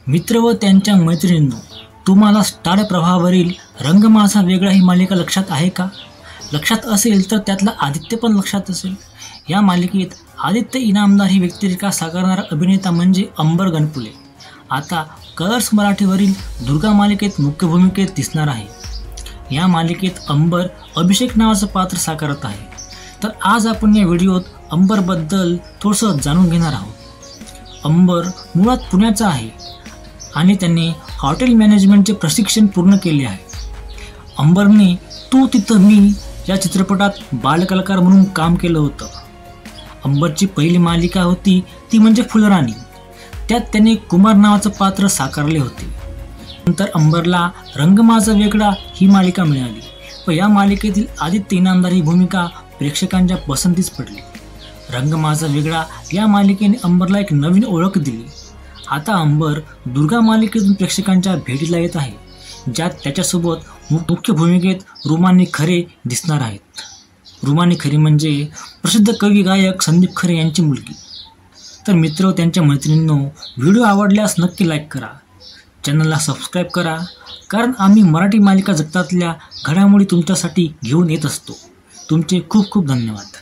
मित्र व त्यांच्या मैत्रिणींनो, तुम्हाला स्टार प्रवाहावरील रंग माझा वेगळा ही मालिका लक्षात आहे का? लक्षात असेल तर त्यातला आदित्य पण लक्षात असेल. या मालिकेत आदित्य इनामदार ही व्यक्तिरेखा साकारणारा अभिनेता म्हणजे अंबर गणपुले आता कलर्स मराठीवरील दुर्गा मालिकेत मुख्य भूमिकेत दिसणार आहे. या मालिकेत अंबर अभिषेक नावाचं पात्र साकारत आहे. तर आज आपण या व्हिडिओत अंबरबद्दल थोडंसं जाणून घेणार आहोत. अंबर मुळात पुण्याचा आहे आणि त्यांनी हॉटेल मॅनेजमेंटचे प्रशिक्षण पूर्ण केले आहे. अंबरने तू तिथं मी या चित्रपटात बालकलाकार म्हणून काम केलं होतं. अंबरची पहिली मालिका होती ती म्हणजे फुलराणी. त्यात त्याने कुमार नावाचं पात्र साकारले होते. नंतर अंबरला रंग माझा वेगळा ही मालिका मिळाली व या मालिकेतील आदित्य इनामदार ही भूमिका प्रेक्षकांच्या पसंतीस पडली. रंग माझा वेगळा या मालिकेने अंबरला एक नवीन ओळख दिली. आता अंबर दुर्गा मालिकेतून प्रेक्षकांच्या भेटीला येत आहे, ज्यात त्याच्यासोबत मुख्य भूमिकेत रुमानी खरे दिसणार आहेत. रुमानी खरे म्हणजे प्रसिद्ध कवी गायक संदीप खरे यांची मुलगी. तर मित्र व त्यांच्या मैत्रिणींनो, व्हिडिओ आवडल्यास नक्की लाईक करा, चॅनलला सबस्क्राईब करा, कारण आम्ही मराठी मालिका जगतातल्या घडामोडी तुमच्यासाठी घेऊन येत असतो. तुमचे खूप खूप धन्यवाद.